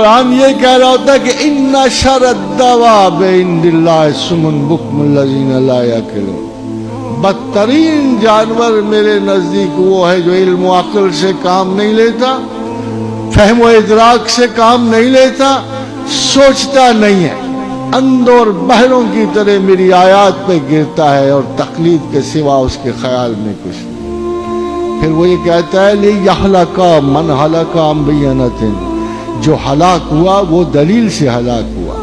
قرآن یہ کہہ رہا ہوتا ہے کہ اِنَّ شَرَّ الدَّوَابِ عِندَ اللَّهِ الصُّمُّ الْبُكْمُ الَّذِينَ لَا يَعْقِلُونَ، بدترین جانور میرے نزدیک وہ ہے جو علم و عقل سے کام نہیں لیتا، فہم و ادراک سے کام نہیں لیتا، سوچتا نہیں ہے، اندھوں اور بہروں کی طرح میری آیات پہ گرتا ہے اور تقلید کے سوا اس کے خیال میں کچھ نہیں۔ پھر وہ یہ کہتا ہے لِيَحْلَقَ مَنْ حَلَقَ عَنْ بَيِّنَةٍ، جو ہلاک ہوا وہ دلیل سے ہلاک ہوا،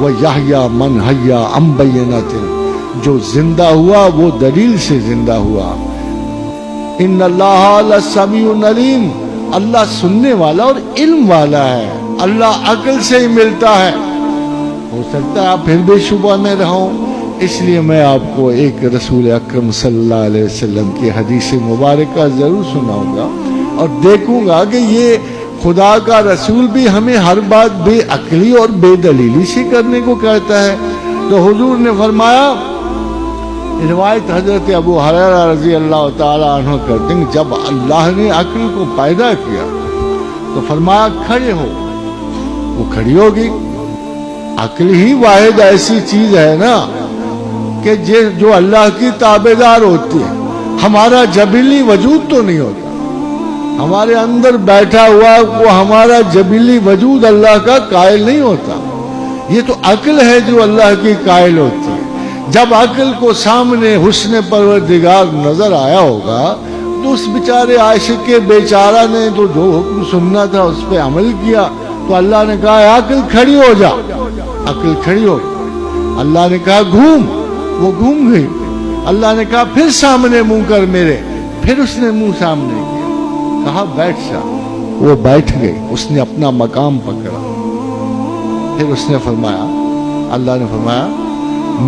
وَيَحْيَا مَنْ حَيَّا عَنْ بَيِّنَةٍ، جو زندہ ہوا وہ دلیل سے زندہ ہوا۔ إِنَّ اللَّهَ لَسَمِيعٌ عَلِيمٌ، اللہ سننے والا اور علم والا ہے، اللہ عقل سے ہی ملتا ہے۔ ہو سکتا ہے آپ پھر بھی شبہ میں رہو، اس لیے میں آپ کو ایک رسول اکرم صلی اللہ علیہ وسلم کی حدیث مبارکہ ضرور سناؤں گا اور دیکھوں گا کہ یہ خدا کا رسول بھی ہمیں ہر بات بے عقلی اور بے دلیلی سے کرنے کو کہتا ہے۔ تو حضور نے فرمایا، روایت حضرت ابو ہریرہ رضی اللہ تعالی عنہ کرتے ہیں، جب اللہ نے عقل کو پیدا کیا تو فرمایا کھڑے ہو، وہ کھڑی ہوگی۔ عقل ہی واحد ایسی چیز ہے نا کہ جو اللہ کی تابعدار ہوتی ہے، ہمارا جبلی وجود تو نہیں ہوتا، ہمارے اندر بیٹھا ہوا وہ ہمارا جبلی وجود اللہ کا قائل نہیں ہوتا، یہ تو عقل ہے جو اللہ کی قائل ہوتی ہے۔ جب عقل کو سامنے حسن پروردگار نظر آیا ہوگا تو اس بیچارے عاشق کے بیچارہ نے تو جو حکم سننا تھا اس پہ عمل کیا، تو اللہ نے کہا عقل کھڑی ہو جا، عقل کھڑی ہو۔ اللہ نے کہا گھوم، وہ گھوم گئی۔ اللہ نے کہا پھر سامنے منہ کر میرے، پھر اس نے منہ سامنے کیا، کہا بیٹھ جا، وہ بیٹھ گئی، اس نے اپنا مقام پکڑا۔ پھر اس نے فرمایا، اللہ نے فرمایا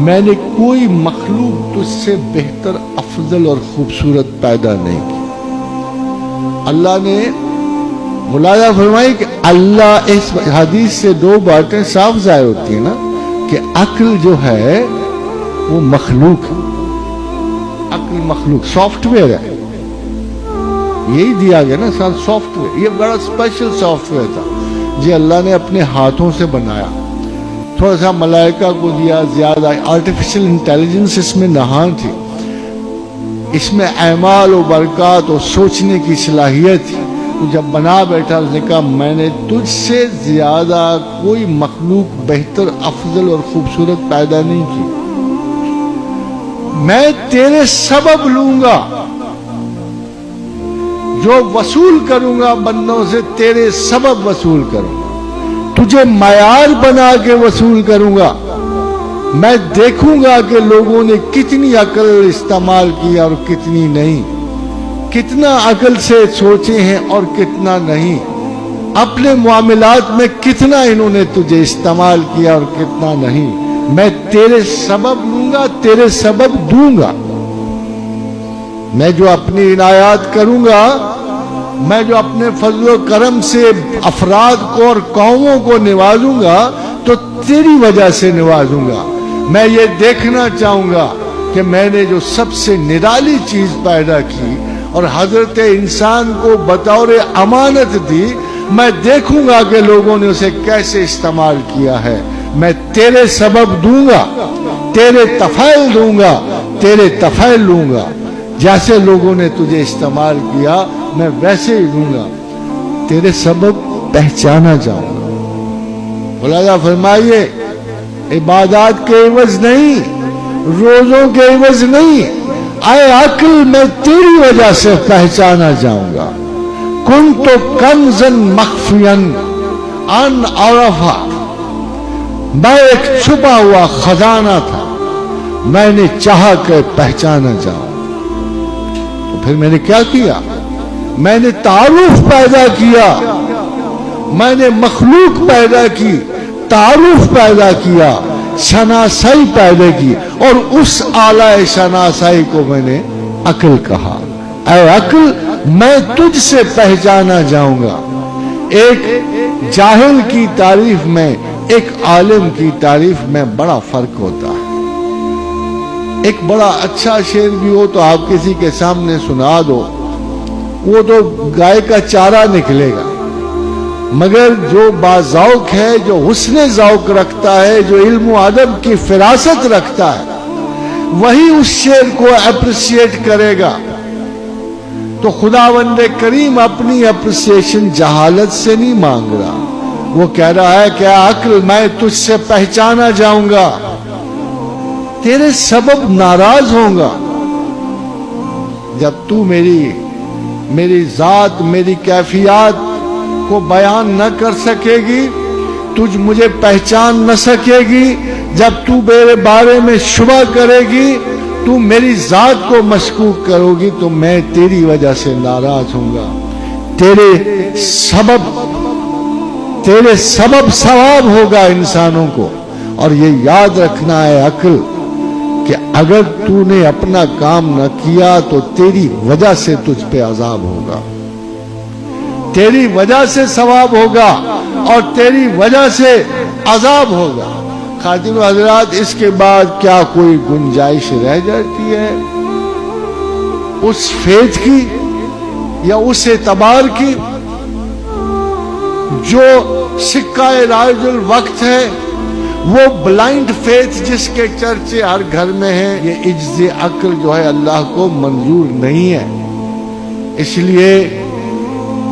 میں نے کوئی مخلوق تجھ سے بہتر، افضل اور خوبصورت پیدا نہیں کی۔ اللہ نے ملاحظہ فرمائی کہ اللہ، اس حدیث سے دو باتیں صاف ظاہر ہوتی ہیں نا، کہ عقل جو ہے وہ مخلوق ہے، عقل مخلوق، سافٹ ویئر ہے، یہی دیا گیا نا سر، سافٹ ویئر، یہ بڑا اسپیشل سافٹ ویئر تھا جی اللہ نے اپنے ہاتھوں سے بنایا، تھوڑا سا ملائکہ کو دیا زیادہ، آرٹیفیشل انٹیلیجنس اس میں نہاں تھی، اس میں اعمال و برکات اور سوچنے کی صلاحیت تھی۔ تو جب بنا بیٹھا اس نے کہا میں نے تجھ سے زیادہ کوئی مخلوق بہتر، افضل اور خوبصورت پیدا نہیں کی، میں تیرے سبب لوں گا، جو وصول کروں گا بندوں سے تیرے سبب وصول کروں گا، تجھے معیار بنا کے وصول کروں گا، میں دیکھوں گا کہ لوگوں نے کتنی عقل استعمال کی اور کتنی نہیں، کتنا عقل سے سوچے ہیں اور کتنا نہیں، اپنے معاملات میں کتنا انہوں نے تجھے استعمال کیا اور کتنا نہیں، میں تیرے سبب لوں گا، تیرے سبب دوں گا، میں جو اپنی عنایات کروں گا، میں جو اپنے فضل و کرم سے افراد کو اور قوموں کو نوازوں گا تو تیری وجہ سے نوازوں گا۔ میں یہ دیکھنا چاہوں گا کہ میں نے جو سب سے نرالی چیز پیدا کی اور حضرت انسان کو بطور امانت دی، میں دیکھوں گا کہ لوگوں نے اسے کیسے استعمال کیا ہے، میں تیرے سبب دوں گا، تیرے تفعیل دوں گا، تیرے تفعیل لوں گا، جیسے لوگوں نے تجھے استعمال کیا میں ویسے ہی دوں گا، تیرے سبب پہچانا جاؤں گا۔ مولانا فرمائیے عبادات کے عوض نہیں، روزوں کے عوض نہیں، اے عقل میں تیری وجہ سے پہچانا جاؤں گا۔ کنت کنزا مخفیا ان عرفا، میں ایک چھپا ہوا خزانہ تھا، میں نے چاہا کہ پہچانا جاؤں۔ تو پھر میں نے کیا کیا؟ میں نے تعارف پیدا کیا، میں نے مخلوق پیدا کی، تعارف پیدا کیا، شناسائی پیدا کی، اور اس اعلی شناسائی کو میں نے عقل کہا۔ اے عقل میں تجھ سے پہچانا جاؤں گا۔ ایک جاہل کی تعریف میں ایک عالم کی تعریف میں بڑا فرق ہوتا ہے۔ ایک بڑا اچھا شعر بھی ہو تو آپ کسی کے سامنے سنا دو، وہ تو گائے کا چارہ نکلے گا، مگر جو باذوق ہے، جو حسن ذوق رکھتا ہے، جو علم و ادب کی فراست رکھتا ہے، وہی اس شعر کو اپریشیٹ کرے گا۔ تو خداوند کریم اپنی اپریشیشن جہالت سے نہیں مانگ رہا، وہ کہہ رہا ہے کہ عقل میں تجھ سے پہچانا جاؤں گا، تیرے سبب ناراض ہوں گا جب تو میری ذات، میری کیفیات کو بیان نہ کر سکے گی، تجھ مجھے پہچان نہ سکے گی، جب تو میرے بارے میں شبہ کرے گی، تو میری ذات کو مشکوک کرو گی، تو میں تیری وجہ سے ناراض ہوں گا۔ تیرے سبب ثواب ہوگا انسانوں کو۔ اور یہ یاد رکھنا ہے عقل کہ اگر تو نے اپنا کام نہ کیا تو تیری وجہ سے تجھ پہ عذاب ہوگا، تیری وجہ سے ثواب ہوگا اور تیری وجہ سے عذاب ہوگا۔ خاتون و حضرات، اس کے بعد کیا کوئی گنجائش رہ جاتی ہے اس فیتھ کی یا اس اعتبار کی؟ جو سکہ رائج الوقت ہے، وہ بلائنڈ فیتھ جس کے چرچے ہر گھر میں ہیں، یہ عجز عقل جو ہے اللہ کو منظور نہیں ہے۔ اس لیے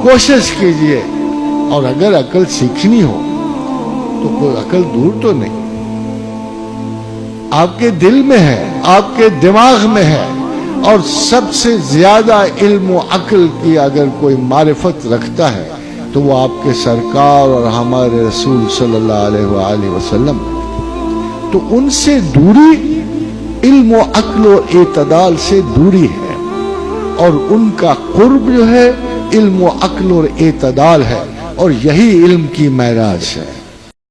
کوشش کیجئے، اور اگر عقل سیکھنی ہو تو کوئی عقل دور تو نہیں، آپ کے دل میں ہے، آپ کے دماغ میں ہے۔ اور سب سے زیادہ علم و عقل کی اگر کوئی معرفت رکھتا ہے تو وہ آپ کے سرکار اور ہمارے رسول صلی اللہ علیہ وآلہ وسلم۔ تو ان سے دوری علم و عقل و اعتدال سے دوری ہے، اور ان کا قرب جو ہے علم و عقل اور اعتدال ہے، اور یہی علم کی معراج ہے۔